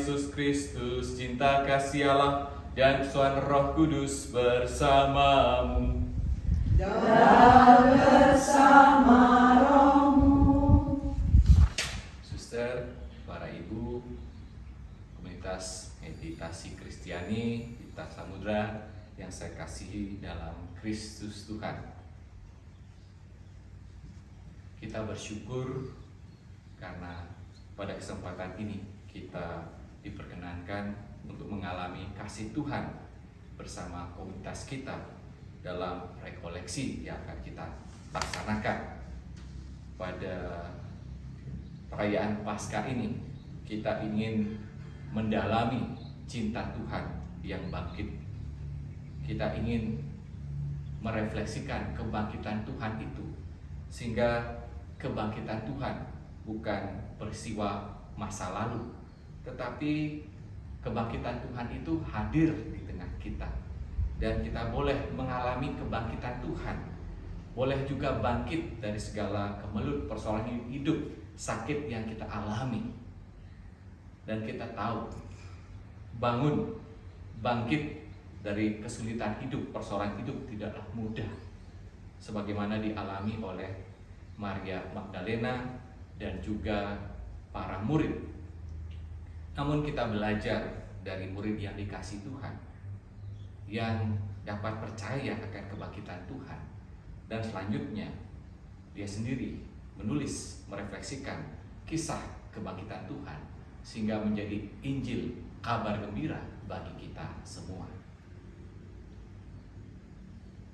Yesus Kristus, cinta kasih Allah, dan kesatuan Roh Kudus bersamamu. Dan bersama rohmu. Suster, para ibu, komunitas meditasi Kristiani Bintang Samudra yang saya kasihi dalam Kristus Tuhan. Kita bersyukur karena pada kesempatan ini kita diperkenankan untuk mengalami kasih Tuhan bersama komunitas kita dalam rekoleksi yang akan kita laksanakan. Pada perayaan Paskah ini kita ingin mendalami cinta Tuhan yang bangkit. Kita ingin merefleksikan kebangkitan Tuhan itu, sehingga kebangkitan Tuhan bukan peristiwa masa lalu, tetapi kebangkitan Tuhan itu hadir di tengah kita. Dan kita boleh mengalami kebangkitan Tuhan, boleh juga bangkit dari segala kemelut persoalan hidup, sakit yang kita alami. Dan kita tahu, bangkit dari kesulitan hidup, persoalan hidup tidaklah mudah, sebagaimana dialami oleh Maria Magdalena dan juga para murid. Namun kita belajar dari murid yang dikasih Tuhan, yang dapat percaya akan kebangkitan Tuhan, dan selanjutnya dia sendiri menulis, merefleksikan kisah kebangkitan Tuhan, sehingga menjadi Injil, kabar gembira bagi kita semua.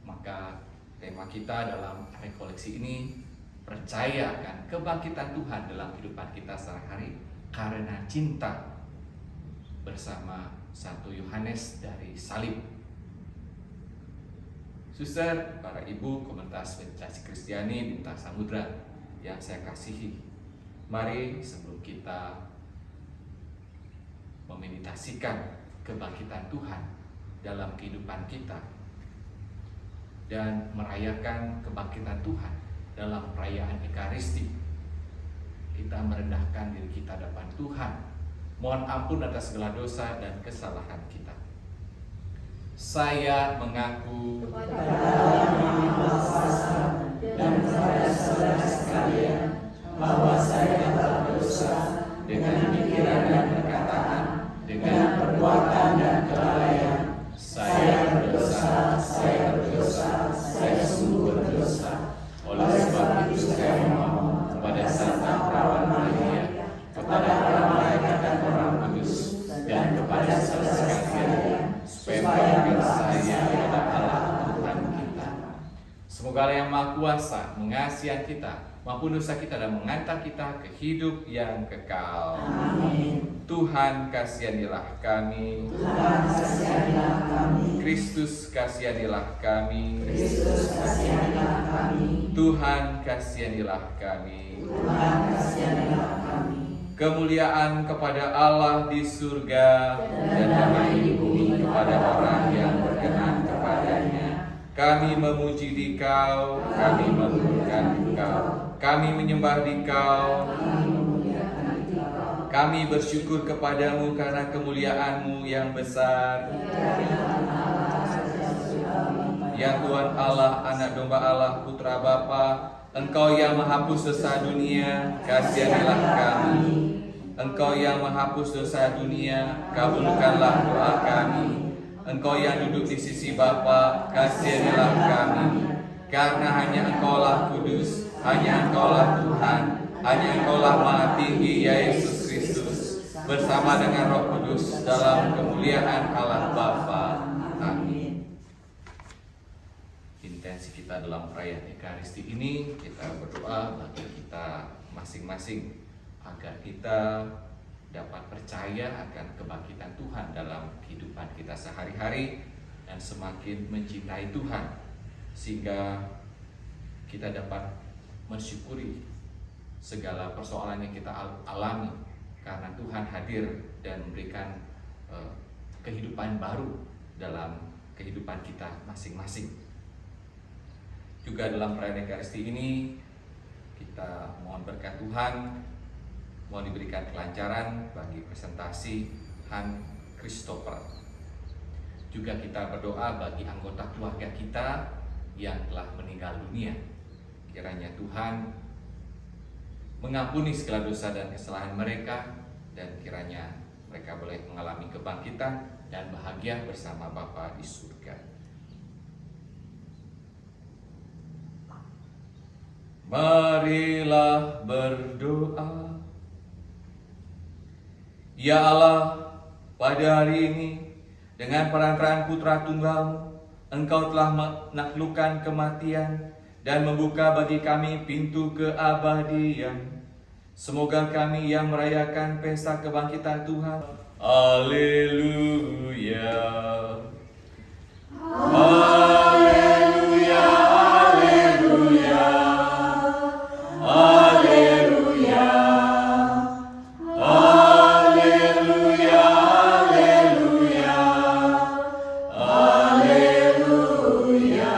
Maka tema kita dalam rekoleksi ini, percaya akan kebangkitan Tuhan dalam kehidupan kita sehari-hari karena cinta, bersama 1 Yohanes dari salib. Suster, para ibu, komunitas meditasi Kristiani Bintang Samudra yang saya kasihi, mari sebelum kita memeditasikan kebangkitan Tuhan dalam kehidupan kita dan merayakan kebangkitan Tuhan dalam perayaan Ekaristi, kita merendahkan diri kita depan Tuhan, mohon ampun atas segala dosa dan kesalahan kita. Saya mengaku Kepada Allah yang Maha Kuasa dan kepada saudara sekalian bahwa saya berdosa dengan pikiran dan perkataan, dengan perbuatan dan kelalaian. Saya berdosa, saya sungguh berdosa. Oleh sebab itu saya memohon kepada Santa Perawan Maria, kepada para malaikat dan orang kudus, dan kepada saudara sekalian, supaya percaya kepada Allah Tuhan kita. Semoga Allah yang Maha Kuasa mengasihi kita, maupun dosa kita, dan mengantar kita ke hidup yang kekal. Amin. Tuhan kasihanilah kami. Tuhan kasihanilah kami. Kristus kasihanilah kami. Kristus kasihanilah kami. Tuhan kasihanilah kami. Tuhan kasihanilah kami. Kemuliaan kepada Allah di surga dan damai di bumi kepada orang yang berkenan kepadanya. Kami memuji Dikau, kami memuliakan Dikau, kami menyembah Dikau. Kami bersyukur kepadamu karena kemuliaan-Mu yang besar. Ya Tuhan Allah, Anak Domba Allah, Putra Bapa, Engkau yang menghapus dosa dunia, kasihanilah kami. Engkau yang menghapus dosa dunia, kabulkanlah doa kami. Engkau yang duduk di sisi Bapa, kasihanilah kami. Karena hanya Engkaulah kudus, hanya Engkaulah Tuhan, hanya Engkaulah Maha Tinggi, ya Yesus Kristus, bersama dengan Roh Kudus dalam kemuliaan Allah Bapa. Amin. Intensi kita dalam perayaan Ekaristi ini, kita berdoa bagi kita masing-masing agar kita dapat percaya akan kebangkitan Tuhan dalam kehidupan kita sehari-hari dan semakin mencintai Tuhan, sehingga kita dapat mensyukuri segala persoalan yang kita alami karena Tuhan hadir dan memberikan kehidupan baru dalam kehidupan kita masing-masing. Juga dalam perayaan Ekaristi ini kita mohon berkat Tuhan, mohon diberikan kelancaran bagi presentasi Johan Christopher. Juga kita berdoa bagi anggota keluarga kita yang telah meninggal dunia. Kiranya Tuhan mengampuni segala dosa dan kesalahan mereka, dan kiranya mereka boleh mengalami kebangkitan dan bahagia bersama Bapa di surga. Marilah berdoa. Ya Allah, pada hari ini dengan perantaraan Putra Tunggal-Mu, Engkau telah menaklukkan kematian dan membuka bagi kami pintu keabadian. Semoga kami yang merayakan pesta kebangkitan Tuhan. Haleluya. Haleluya. Haleluya. Haleluya. Haleluya. Haleluya.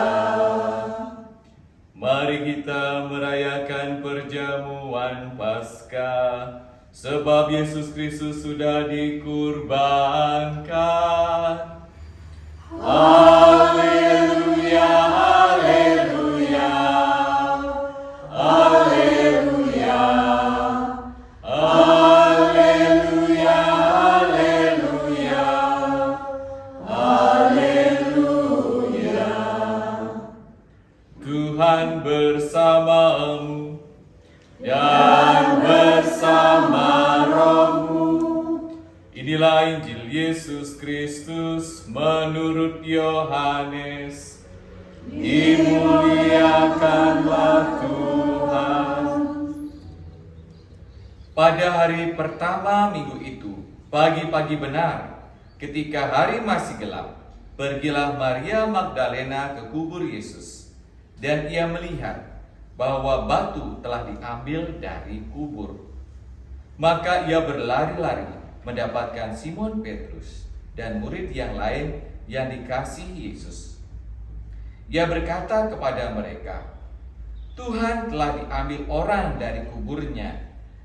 Mari kita merayakan perjamuan Paskah, sebab Yesus Kristus sudah dikurbankan. Haleluya, haleluya, haleluya, haleluya, haleluya, haleluya. Tuhan bersamamu dan bersama rohmu. Inilah Injil Yesus Kristus menurut Yohanes. Dimuliakanlah Tuhan. Pada hari pertama minggu itu, pagi-pagi benar, ketika hari masih gelap, pergilah Maria Magdalena ke kubur Yesus, dan ia melihat bahwa batu telah diambil dari kubur. Maka ia berlari-lari mendapatkan Simon Petrus dan murid yang lain yang dikasihi Yesus. Ia berkata kepada mereka, "Tuhan telah diambil orang dari kuburnya,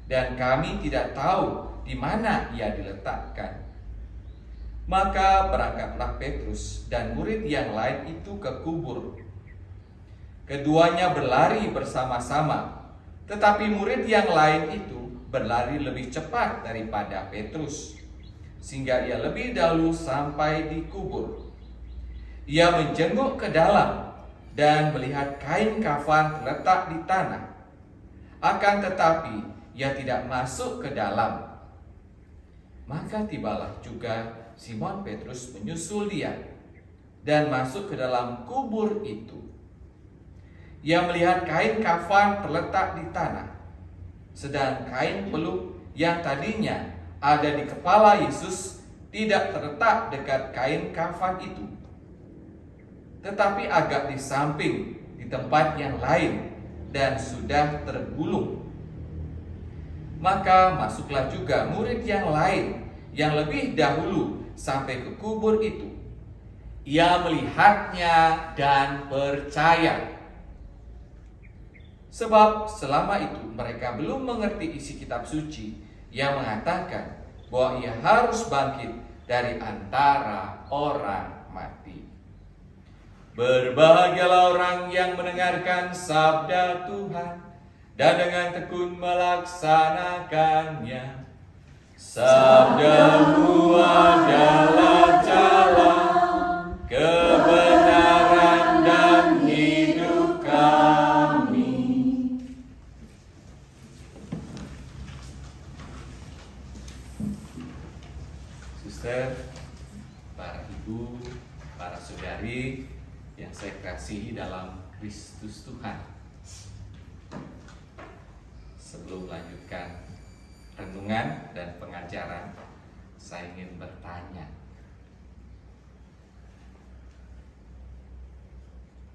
dan kami tidak tahu di mana ia diletakkan." Maka berangkatlah Petrus dan murid yang lain itu ke kubur. Keduanya berlari bersama-sama, tetapi murid yang lain itu berlari lebih cepat daripada Petrus, sehingga ia lebih dahulu sampai di kubur. Ia menjenguk ke dalam dan melihat kain kafan terletak di tanah. Akan tetapi ia tidak masuk ke dalam. Maka tibalah juga Simon Petrus menyusul dia dan masuk ke dalam kubur itu. Ia melihat kain kafan terletak di tanah, sedang kain peluk yang tadinya ada di kepala Yesus tidak terletak dekat kain kafan itu, tetapi agak di samping di tempat yang lain dan sudah tergulung. Maka masuklah juga murid yang lain yang lebih dahulu sampai ke kubur itu. Ia melihatnya dan percaya. Sebab selama itu mereka belum mengerti isi kitab suci yang mengatakan bahwa ia harus bangkit dari antara orang mati. Berbahagialah orang yang mendengarkan sabda Tuhan dan dengan tekun melaksanakannya. Sabda-Mu adalah jalan, kebenaran dan hidup kami. Suster, para ibu, para saudari yang saya kasihi dalam Kristus Tuhan. Sebelum melanjutkan renungan dan pengajaran, saya ingin bertanya.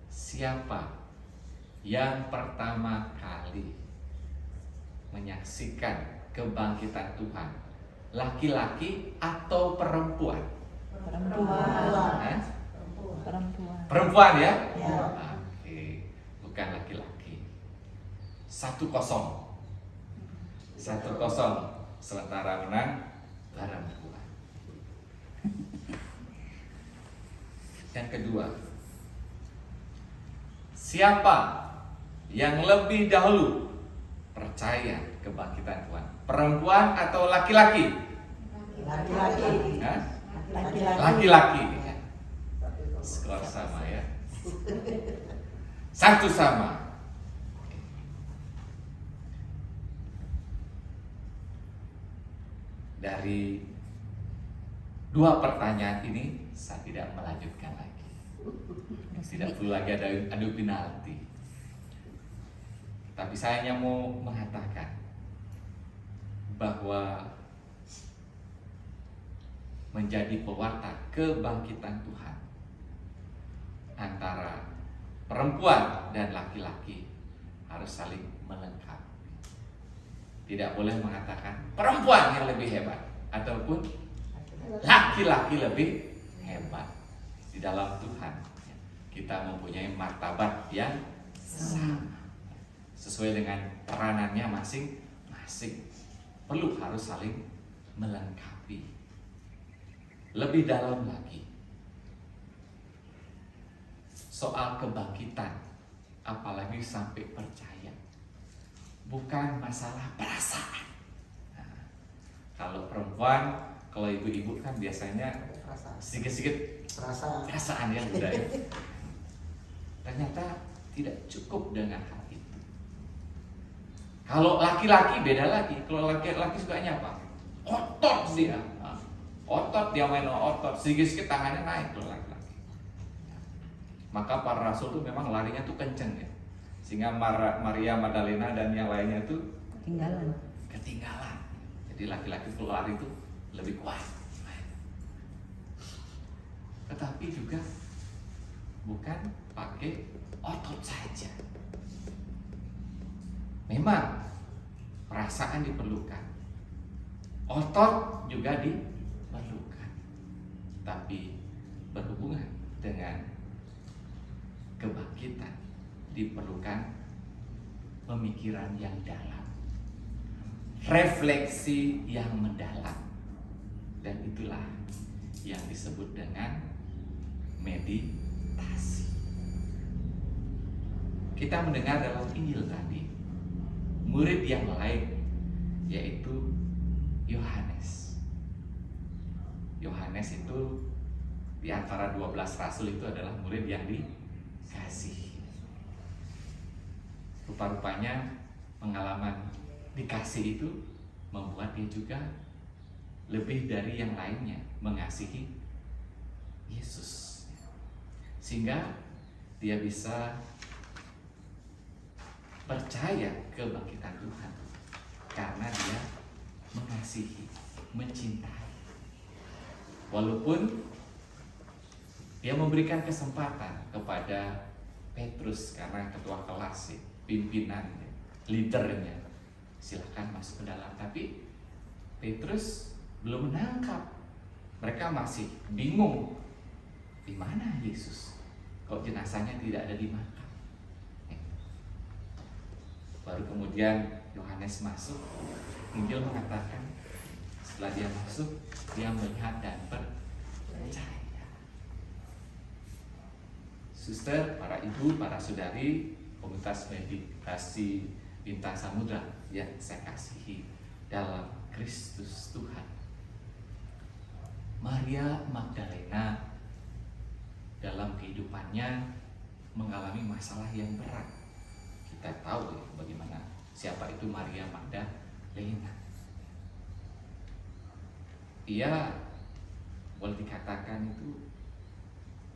Siapa yang pertama kali menyaksikan kebangkitan Tuhan? Laki-laki atau perempuan? Perempuan. Perempuan ya? Ya. Oke, bukan laki-laki. 1-0. Sementara menang perempuan. Yang kedua, siapa yang lebih dahulu percaya kebangkitan Tuhan? Perempuan atau laki-laki? Laki-laki. Hah? Laki-laki. Laki-laki. Skor sama ya. Satu sama. Dari dua pertanyaan ini saya tidak melanjutkan lagi. Tidak perlu lagi ada adu penalti. Tapi saya hanya mau mengatakan bahwa menjadi pewarta kebangkitan Tuhan antara perempuan dan laki-laki harus saling melengkapi. Tidak boleh mengatakan perempuan yang lebih hebat ataupun laki-laki lebih hebat. Di dalam Tuhan kita mempunyai martabat yang sama sesuai dengan peranannya masing-masing. Perlu harus saling melengkapi. Lebih dalam lagi soal kebangkitan, apalagi sampai percaya, bukan masalah perasaan. Nah, kalau perempuan, kalau ibu-ibu kan biasanya sedikit-sedikit perasaan yang udah ya. Ternyata tidak cukup dengan hal itu. Kalau laki-laki beda lagi. Kalau laki-laki sukanya apa? Otot dia. Otot, dia main otot. Sedikit-sedikit tangannya naik kalau laki-laki. Maka para rasul tuh memang larinya tuh kenceng ya. Sehingga Maria Magdalena dan yang lainnya tuh ketinggalan. Jadi laki-laki kalau lari itu lebih kuat. Tetapi juga bukan pakai otot saja. Memang perasaan diperlukan, otot juga diperlukan, tapi berhubungan dengan kebangkitan diperlukan pemikiran yang dalam, refleksi yang mendalam, dan itulah yang disebut dengan meditasi. Kita mendengar dalam Injil tadi murid yang lain, yaitu Yohanes. Yohanes itu di antara 12 rasul itu adalah murid yang dikasihi. Rupa-rupanya pengalaman dikasih itu membuat dia juga lebih dari yang lainnya mengasihi Yesus, sehingga dia bisa percaya kebangkitan Tuhan karena dia mengasihi, mencintai. Walaupun dia memberikan kesempatan kepada Petrus karena ketua kelas, pimpinan, leadernya, silakan masuk ke dalam. Tapi Petrus belum menangkap. Mereka masih bingung, di mana Yesus? Kok jenazahnya tidak ada di makam? Baru kemudian Yohanes masuk. Injil mengatakan setelah dia masuk, dia melihat dan percaya. Suster, para ibu, para saudari, komunitas meditasi Bintang Samudra yang saya kasihi dalam Kristus Tuhan, Maria Magdalena dalam kehidupannya mengalami masalah yang berat. Kita tahu ya bagaimana siapa itu Maria Magdalena. Ia boleh dikatakan itu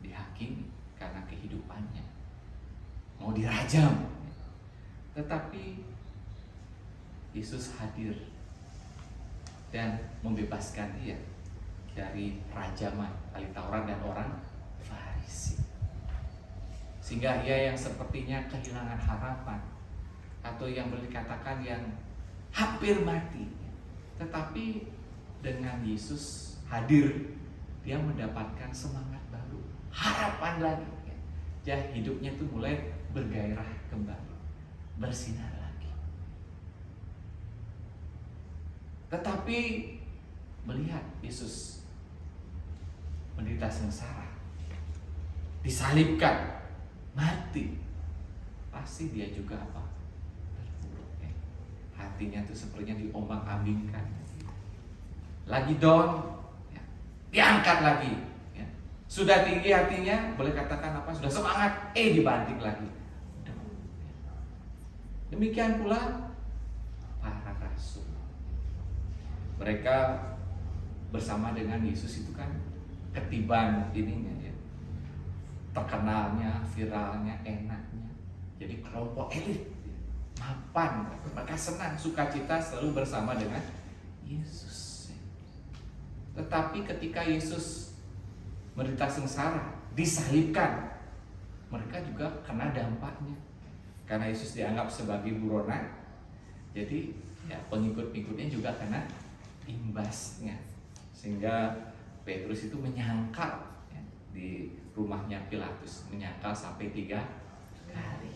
dihakimi karena kehidupannya, mau dirajam. Tetapi Yesus hadir dan membebaskan dia dari rajaman ahli Taurat dan orang Farisi, sehingga ia yang sepertinya kehilangan harapan atau yang boleh dikatakan yang hampir mati, tetapi dengan Yesus hadir dia mendapatkan semangat baru, harapan lagi. Jadi hidupnya itu mulai bergairah kembali, bersinar lagi. Tetapi melihat Yesus menderita sengsara, disalibkan, mati, pasti dia juga apa? Terpuruk. Hatinya tuh sepertinya diombang-ambingkan. Lagi down, ya, diangkat lagi. Ya. Sudah tinggi hatinya, boleh katakan apa? Sudah semangat, dibanting lagi. Demikian pula para rasul. Mereka bersama dengan Yesus itu kan ketiban ininya ya. Terkenalnya, viralnya, enaknya. Jadi kelompok elit, mapan, mereka senang, sukacita selalu bersama dengan Yesus. Tetapi ketika Yesus menderita sengsara, disalibkan, mereka juga kena dampaknya. Karena Yesus dianggap sebagai buronan, jadi ya pengikut-pengikutnya juga kena imbasnya. Sehingga Petrus itu menyangkal ya, di rumahnya Pilatus, menyangkal sampai 3 kali.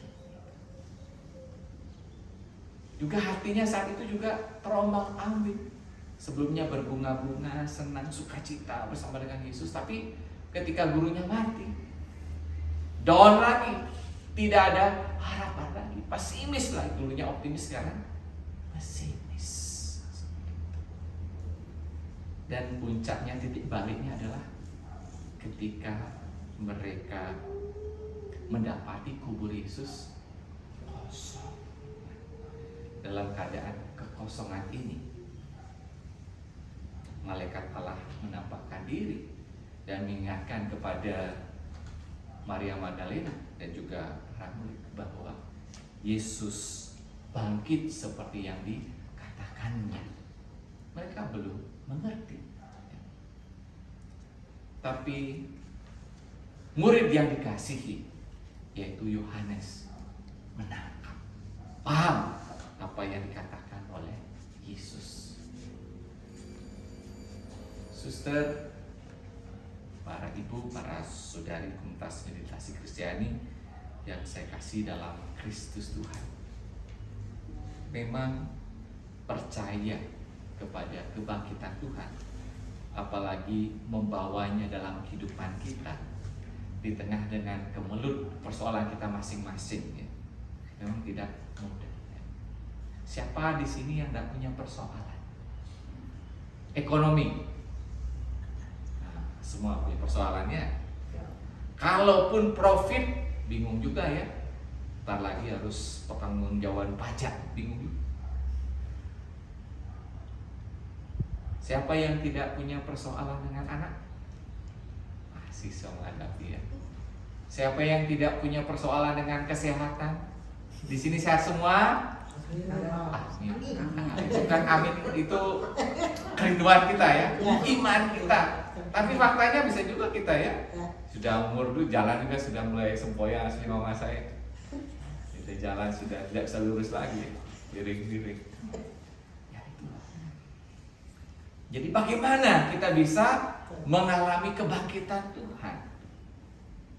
Juga hatinya saat itu juga terombang-ambing. Sebelumnya berbunga-bunga, senang, sukacita bersama dengan Yesus, tapi ketika gurunya mati, down lagi, tidak ada harapan lagi, pesimis lagi. Dulunya optimis, sekarang pesimis. Dan puncaknya, titik baliknya adalah ketika mereka mendapati kubur Yesus kosong. Dalam keadaan kekosongan ini, malaikat Allah menampakkan diri dan mengingatkan kepada Maria Magdalena dan juga para murid bahwa Yesus bangkit seperti yang dikatakannya. Mereka belum mengerti. Tapi murid yang dikasihi, yaitu Yohanes, menangkap, paham apa yang dikatakan oleh Yesus. Suster, para ibu, para saudari komunitas meditasi Kristiani yang saya kasih dalam Kristus Tuhan, memang percaya kepada kebangkitan Tuhan, apalagi membawanya dalam kehidupan kita di tengah dengan kemelut persoalan kita masing-masing, ya, memang tidak mudah. Siapa di sini yang tidak punya persoalan ekonomi? Semua punya persoalannya. Kalaupun profit, bingung juga ya. Ntar lagi harus pertanggungjawaban pajak, bingung juga. Siapa yang tidak punya persoalan dengan anak? Masih bisa menghadapi ya. Siapa yang tidak punya persoalan dengan kesehatan? Di sini sehat semua? Amin. Bukan amin itu kerinduan kita ya, iman kita. Tapi faktanya bisa juga kita ya, sudah umur dulu, jalan juga sudah mulai sempoyang asli mama saya. Kita jalan sudah tidak bisa lurus lagi, miring-miring. Ya, itulah. Jadi bagaimana kita bisa mengalami kebangkitan Tuhan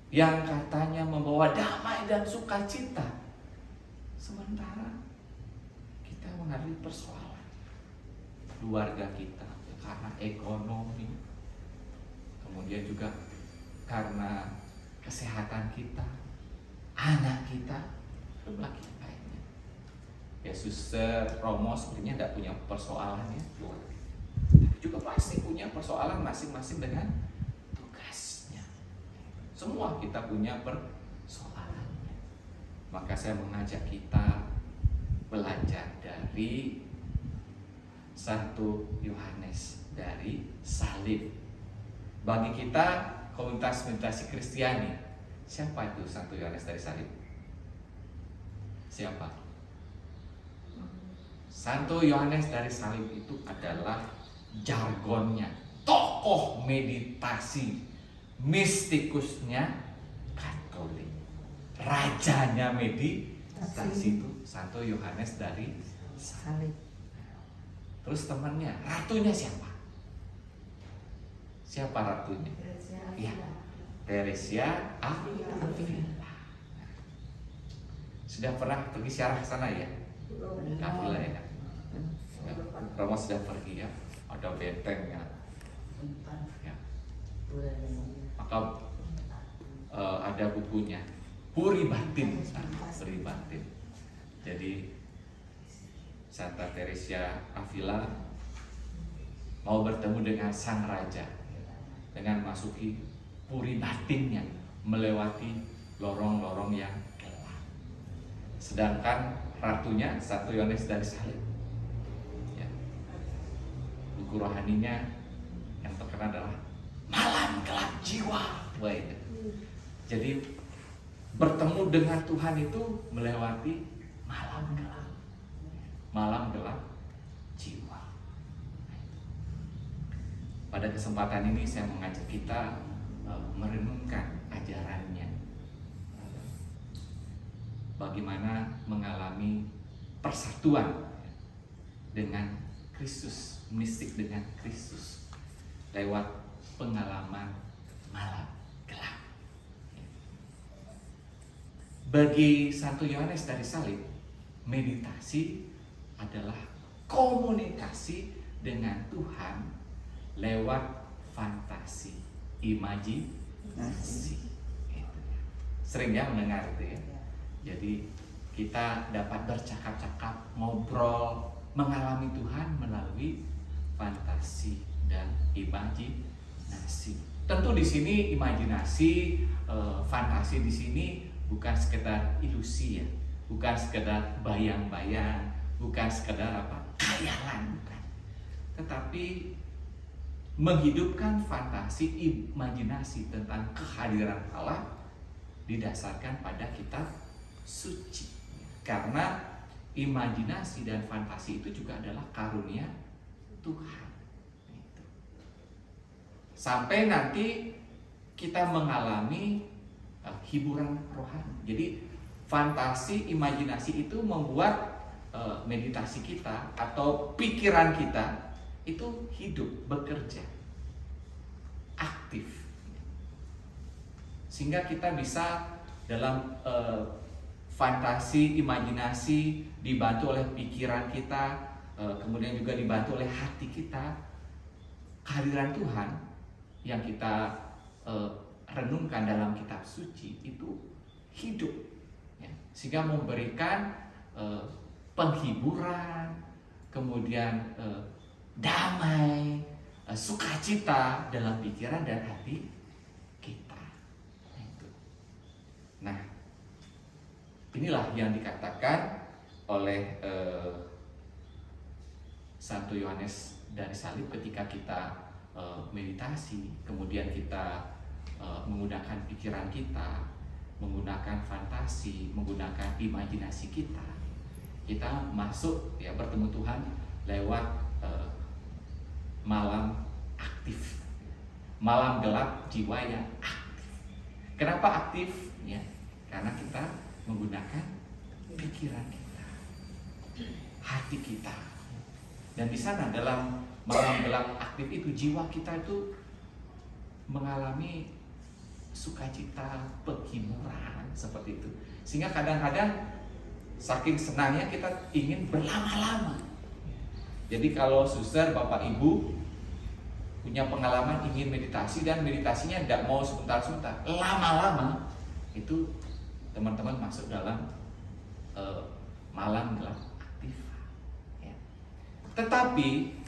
yang katanya membawa damai dan sukacita, sementara kita menghadapi persoalan keluarga kita karena ekonomi, kemudian juga karena kesehatan kita, anak kita, belum lagi lainnya. Ya Suster Romo sebenarnya tidak punya persoalan ya, tapi juga pasti punya persoalan masing-masing dengan tugasnya. Semua kita punya persoalannya. Maka saya mengajak kita belajar dari 1 Yohanes, dari salib. Bagi kita komunitas meditasi Kristiani, siapa itu 1 Yohanes dari salib? Siapa? 1 Yohanes dari salib itu adalah jargonnya, tokoh meditasi mistikusnya Katolik, rajanya meditasi itu 1 Yohanes dari salib. Terus temannya, ratunya siapa? Siapa ratunya? Ya, Teresia Avila. Sudah pernah pergi siarah ke sana ya? Avila ya kan? Romo sudah pergi ya? Ada benteng ya? Ya. Maka ada bukunya Puri Batin. Puri Batin. Jadi Santa Teresia Avila mau bertemu dengan sang raja dengan masuki puri batinnya, melewati lorong-lorong yang gelap. Sedangkan ratunya Santo Yohanes dari Salib, ya, buku rohaninya yang terkenal adalah Malam Gelap Jiwa. Wah, itu. Jadi bertemu dengan Tuhan itu melewati malam gelap jiwa. Pada kesempatan ini saya mengajak kita merenungkan ajarannya, bagaimana mengalami persatuan dengan Kristus, mistik dengan Kristus lewat pengalaman malam gelap. Bagi Santo Yohanes dari Salib, meditasi adalah komunikasi dengan Tuhan lewat fantasi, imajinasi. Sering ya mendengar itu ya. Jadi kita dapat bercakap-cakap, ngobrol, mengalami Tuhan melalui fantasi dan imajinasi. Tentu di sini imajinasi, fantasi di sini bukan sekedar ilusi ya, bukan sekedar bayang-bayang, bukan sekedar khayalan, bukan. Tetapi menghidupkan fantasi, imajinasi tentang kehadiran Allah didasarkan pada kitab suci. Karena imajinasi dan fantasi itu juga adalah karunia Tuhan. Sampai nanti kita mengalami hiburan rohani. Jadi fantasi, imajinasi itu membuat meditasi kita atau pikiran kita itu hidup, bekerja, aktif, sehingga kita bisa dalam fantasi, imajinasi dibantu oleh pikiran kita, kemudian juga dibantu oleh hati kita. Kehadiran Tuhan yang kita renungkan dalam kitab suci itu hidup, ya, sehingga memberikan penghiburan, kemudian damai, sukacita dalam pikiran dan hati kita. Nah, inilah yang dikatakan oleh Santo Yohanes dari Salib ketika kita meditasi, kemudian kita menggunakan pikiran kita, menggunakan fantasi, menggunakan imajinasi kita masuk ya bertemu Tuhan lewat malam aktif, malam gelap jiwa yang aktif. Kenapa aktif? Ya, karena kita menggunakan pikiran kita, hati kita, dan di sana dalam malam gelap aktif itu jiwa kita itu mengalami sukacita, penghiburan seperti itu. Sehingga kadang-kadang saking senangnya kita ingin berlama-lama. Jadi kalau suster, bapak, ibu punya pengalaman ingin meditasi dan meditasinya tidak mau sebentar-sebentar, lama-lama, itu teman-teman masuk dalam malam gelap aktif. Ya. Tetapi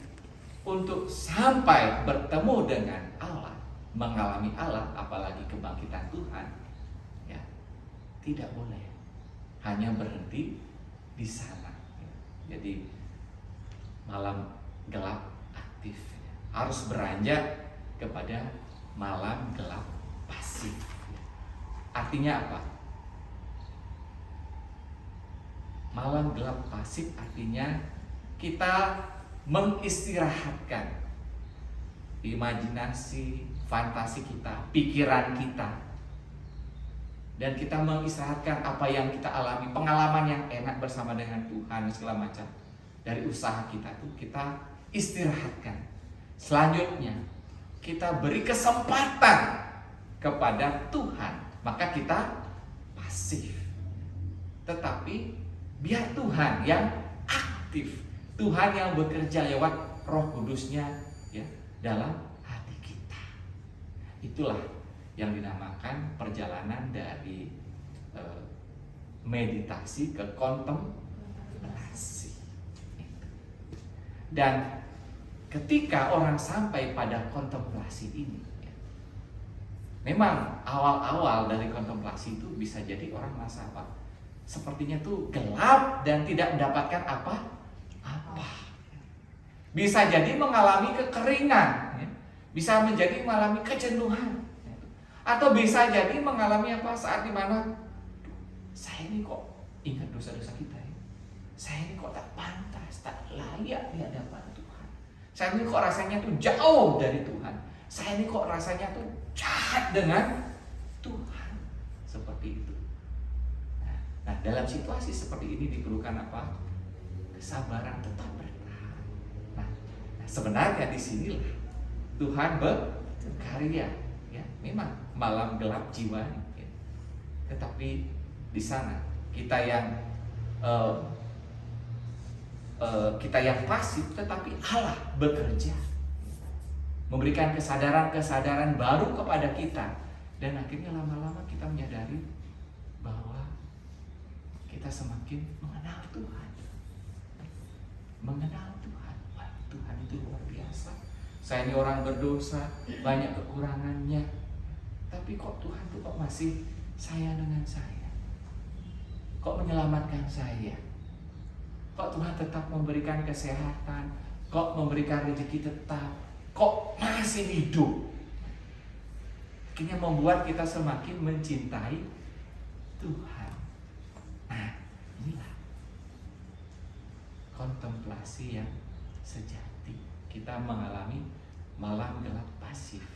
untuk sampai bertemu dengan Allah, mengalami Allah, apalagi kebangkitan Tuhan, ya, tidak boleh hanya berhenti di sana. Jadi malam gelap aktif harus beranjak kepada malam gelap pasif. Artinya apa? Malam gelap pasif artinya kita mengistirahatkan imajinasi, fantasi kita, pikiran kita, dan kita mengistirahatkan apa yang kita alami, pengalaman yang enak bersama dengan Tuhan segala macam. Dari usaha kita tuh kita istirahatkan. Selanjutnya kita beri kesempatan kepada Tuhan, maka kita pasif. Tetapi biar Tuhan yang aktif, Tuhan yang bekerja lewat Roh Kudusnya ya dalam hati kita. Itulah yang dinamakan perjalanan dari meditasi ke kontemplasi. Dan ketika orang sampai pada kontemplasi ini, memang awal-awal dari kontemplasi itu bisa jadi orang merasa apa? Sepertinya tuh gelap dan tidak mendapatkan apa-apa. Bisa jadi mengalami kekeringan, bisa menjadi mengalami kejenuhan, atau bisa jadi mengalami apa saat dimana saya ini kok ingat dosa-dosa kita ya. Saya ini kok tak pantas, tak layak di hadapan Tuhan. Saya ini kok rasanya tuh jauh dari Tuhan. Saya ini kok rasanya tuh jahat dengan Tuhan. Seperti itu. Nah, dalam situasi seperti ini diperlukan apa? Kesabaran tetap bertahan. Nah, sebenarnya di sinilah Tuhan berkarya. Ya, memang malam gelap jiwa. Ya. Tetapi di sana kita yang pasif, tetapi Allah bekerja, memberikan kesadaran baru kepada kita, dan akhirnya lama-lama kita menyadari bahwa kita semakin mengenal Tuhan. Wah, Tuhan itu luar biasa. Saya ini orang berdosa, banyak kekurangannya, tapi kok Tuhan tuh kok masih sayang dengan saya? Kok menyelamatkan saya? Kok Tuhan tetap memberikan kesehatan? Kok memberikan rezeki tetap? Kok masih hidup? Akhirnya membuat kita semakin mencintai Tuhan. Nah, inilah kontemplasi yang sejati. Kita mengalami malam gelap pasif.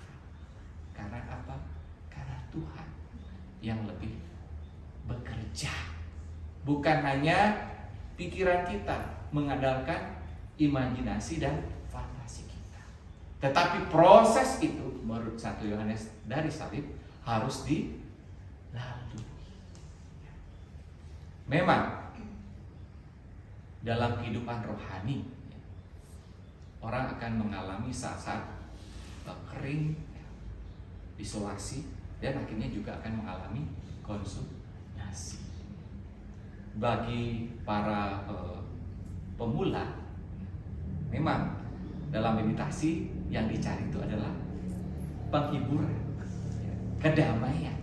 Karena apa? Karena Tuhan yang lebih bekerja. Bukan hanya pikiran kita mengandalkan imajinasi dan fantasi kita, tetapi proses itu menurut 1 Yohanes dari salib harus dilalui. Memang dalam kehidupan rohani orang akan mengalami saat-saat kering, isolasi, dan akhirnya juga akan mengalami konsumsi. Bagi para pemula, memang dalam meditasi yang dicari itu adalah penghiburan, kedamaian.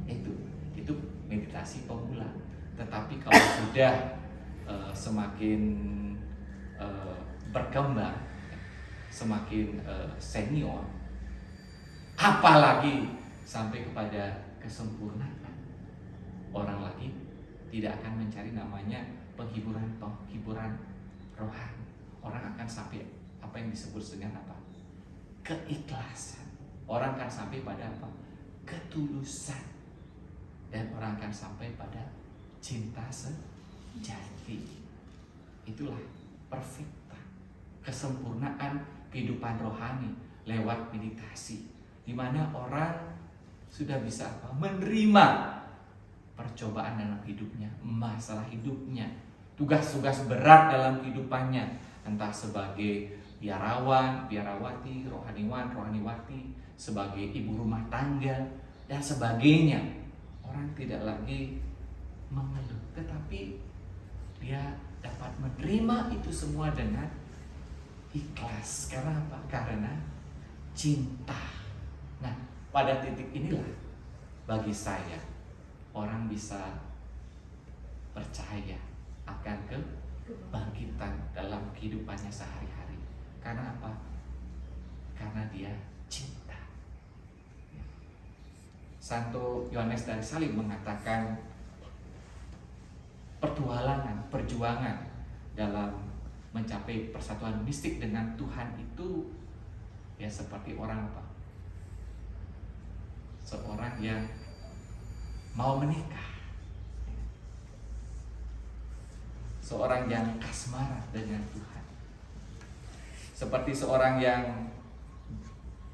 Itu meditasi pemula. Tetapi kalau sudah semakin berkembang, semakin senior, apalagi sampai kepada kesempurnaan, orang lagi tidak akan mencari namanya penghiburan rohani. Orang akan sampai apa yang disebut dengan apa? Keikhlasan. Orang akan sampai pada apa? Ketulusan. Dan orang akan sampai pada cinta sejati. Itulah perfekta, kesempurnaan kehidupan rohani lewat meditasi, di mana orang sudah bisa apa? Menerima percobaan dalam hidupnya, masalah hidupnya, tugas-tugas berat dalam kehidupannya, entah sebagai biarawan, biarawati, rohaniwan, rohaniwati, sebagai ibu rumah tangga, dan sebagainya. Orang tidak lagi mengeluh, tetapi dia dapat menerima itu semua dengan ikhlas. Karena apa? Karena cinta. Nah, pada titik inilah bagi saya orang bisa percaya akan kebangkitan dalam kehidupannya sehari-hari. Karena apa? Karena dia cinta. Santo Yohanes dari Salib mengatakan perjuangan dalam mencapai persatuan mistik dengan Tuhan itu ya seperti orang apa? Seorang yang mau menikah, seorang yang kasmaran dengan Tuhan, seperti seorang yang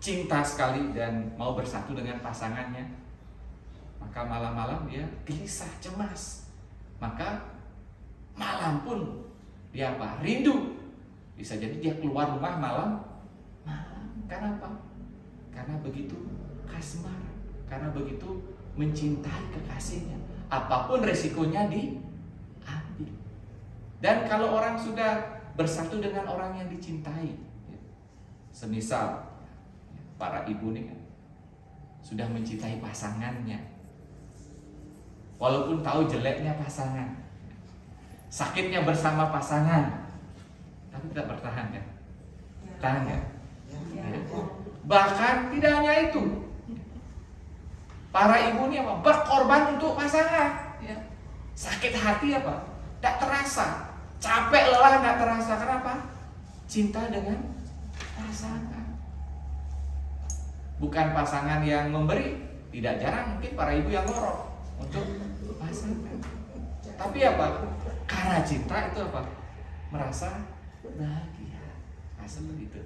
cinta sekali dan mau bersatu dengan pasangannya, maka malam-malam dia gelisah, cemas, maka malam pun dia apa? Rindu. Bisa jadi dia keluar rumah malam. Karena apa? Karena begitu kasmaran. karena begitu mencintai kekasihnya. Apapun resikonya diambil. Dan kalau orang sudah bersatu dengan orang yang dicintai, semisal para ibu nih kan, sudah mencintai pasangannya, walaupun tahu jeleknya pasangan, sakitnya bersama pasangan, tapi tidak bertahan kan? Tahan kan? Bahkan tidak hanya itu, para ibu ini apa? Berkorban untuk pasangan. Sakit hati apa? Tidak terasa. Capek lelah tidak terasa. Kenapa? Cinta dengan pasangan. Bukan pasangan yang memberi. Tidak jarang mungkin para ibu yang ngorok untuk pasangan. Tapi apa? Karena cinta itu apa? Merasa bahagia. Nah, seperti itu.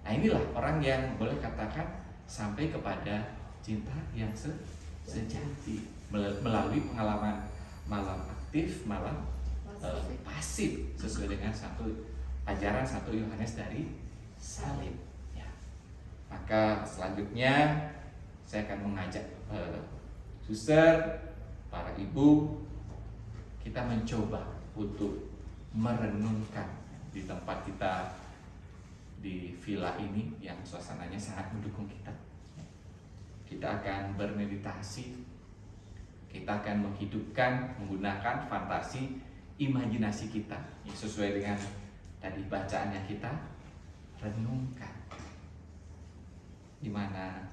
Nah, inilah orang yang boleh katakan sampai kepada cinta yang sejati melalui pengalaman malam aktif, malam pasif, sesuai dengan ajaran 1 Yohanes dari salib. Ya. Maka selanjutnya saya akan mengajak suster, para ibu, kita mencoba untuk merenungkan di tempat kita di villa ini yang suasananya sangat mendukung kita. Kita akan bermeditasi, kita akan menghidupkan menggunakan fantasi, imajinasi kita yang sesuai dengan tadi bacaannya kita renungkan, di mana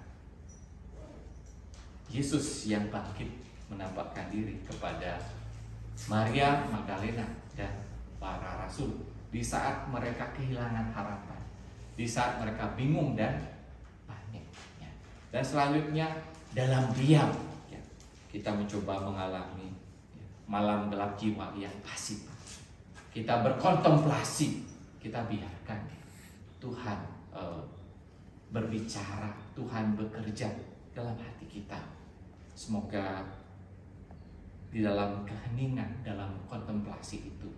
Yesus yang bangkit menampakkan diri kepada Maria Magdalena dan para rasul di saat mereka kehilangan harapan, di saat mereka bingung dan panik. Dan selanjutnya dalam diam kita mencoba mengalami malam gelap jiwa yang pasif. Kita berkontemplasi, kita biarkan Tuhan berbicara, Tuhan bekerja dalam hati kita. Semoga di dalam keheningan, dalam kontemplasi itu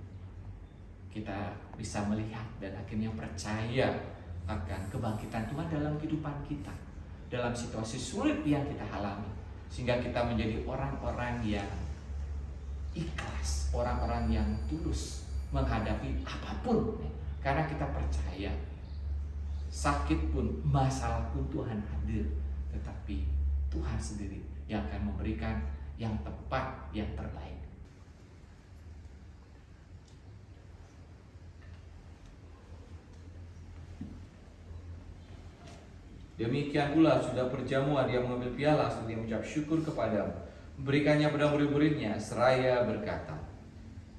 kita bisa melihat dan akhirnya percaya akan kebangkitan Tuhan dalam kehidupan kita, dalam situasi sulit yang kita alami, sehingga kita menjadi orang-orang yang ikhlas, orang-orang yang tulus menghadapi apapun, karena kita percaya sakit pun, masalah pun Tuhan hadir, tetapi Tuhan sendiri yang akan memberikan yang tepat, yang terbaik. Demikian pula sudah perjamuan dia mengambil piala sambil mengucap syukur kepadamu, memberikannya pada murid-muridnya seraya berkata,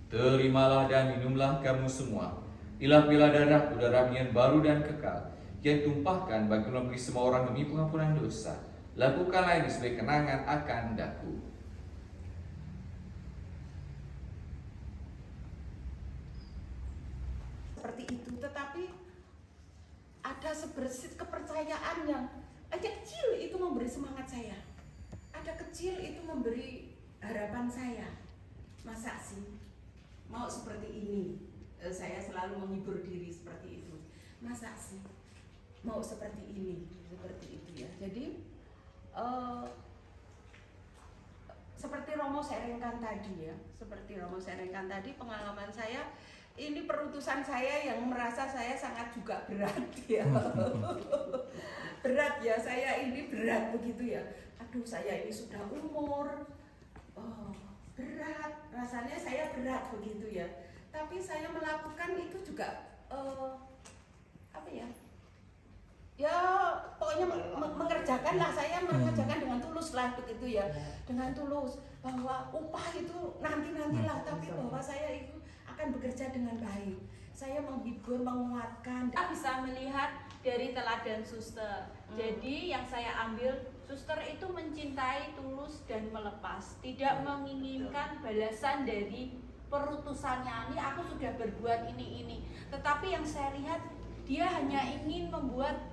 terimalah dan minumlah kamu semua, inilah piala darahku, darah yang baru dan kekal, yang tumpahkan bagi memberi semua orang demi pengampunan dosa. Lakukanlah ini sebagai kenangan akan daku. Seperti itu, tetapi ada sebersit kepercayaan yang ada kecil itu memberi semangat saya, ada kecil itu memberi harapan saya. Masa sih mau seperti ini? Saya selalu menghibur diri seperti itu. Masa sih mau seperti ini, seperti itu ya. Jadi seperti Romo serengkan tadi ya, seperti Romo serengkan tadi, pengalaman saya ini, perutusan saya yang merasa saya sangat juga berat ya. Berat ya, saya ini berat begitu ya. Aduh, saya ini sudah umur, berat, rasanya saya berat begitu ya. Tapi saya melakukan itu juga apa ya? Ya pokoknya mengerjakan lah, saya mengerjakan dengan tulus lah begitu ya, dengan tulus, bahwa upah itu nantilah, tapi bahwa saya itu akan bekerja dengan baik. Saya menghibur, menguatkan. Kita bisa melihat dari teladan suster. Jadi yang saya ambil, suster itu mencintai, tulus dan melepas, tidak menginginkan balasan dari perutusannya. Ini aku sudah berbuat ini, tetapi yang saya lihat, dia hanya ingin membuat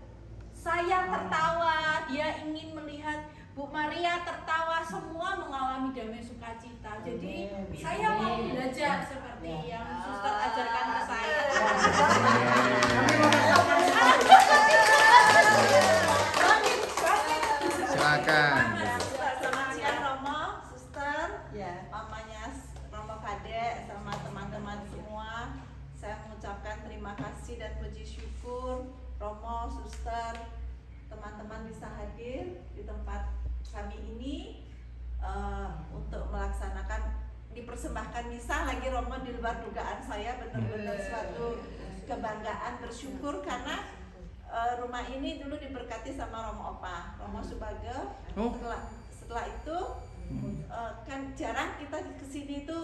saya tertawa, dia ingin melihat Bu Maria tertawa, semua mengalami damai sukacita. Jadi saya mau belajar seperti yang suster ajarkan ke saya. silakan. Selamat siang Romo, Suster, Ya. mamanya Romo Kadek sama teman-teman semua. Saya mengucapkan terima kasih dan puji syukur Romo, Suster, teman-teman bisa hadir di tempat kami ini untuk melaksanakan dipersembahkan misa lagi Romo di luar dugaan saya, benar-benar suatu kebanggaan, bersyukur karena rumah ini dulu diberkati sama Romo Opa, Romo Subage. Setelah itu kan jarang kita kesini itu,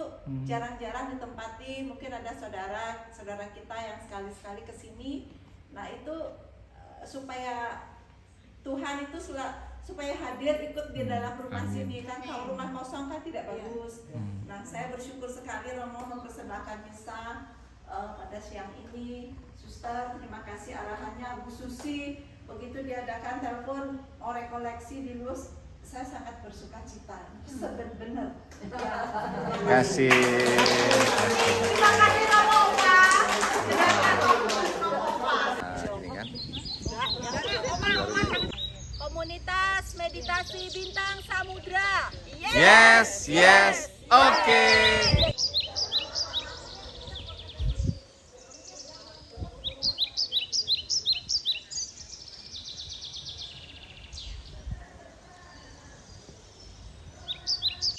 jarang-jarang ditempati. Mungkin ada saudara kita yang sekali-sekali kesini. Nah itu supaya Tuhan itu supaya hadir ikut di dalam rumah sini kan, kalau rumah kosong kan tidak bagus. Nah saya bersyukur sekali Romo mempersembahkan misa pada siang ini. Suster, terima kasih arahannya. Bu Susi, begitu diadakan telepon mau rekoleksi di Lus, saya sangat bersuka cita, benar-benar. Terima kasih. Terima kasih Romo Pak. Ini kan. Komunitas Meditasi Bintang Samudra. Yes, yes. Oke.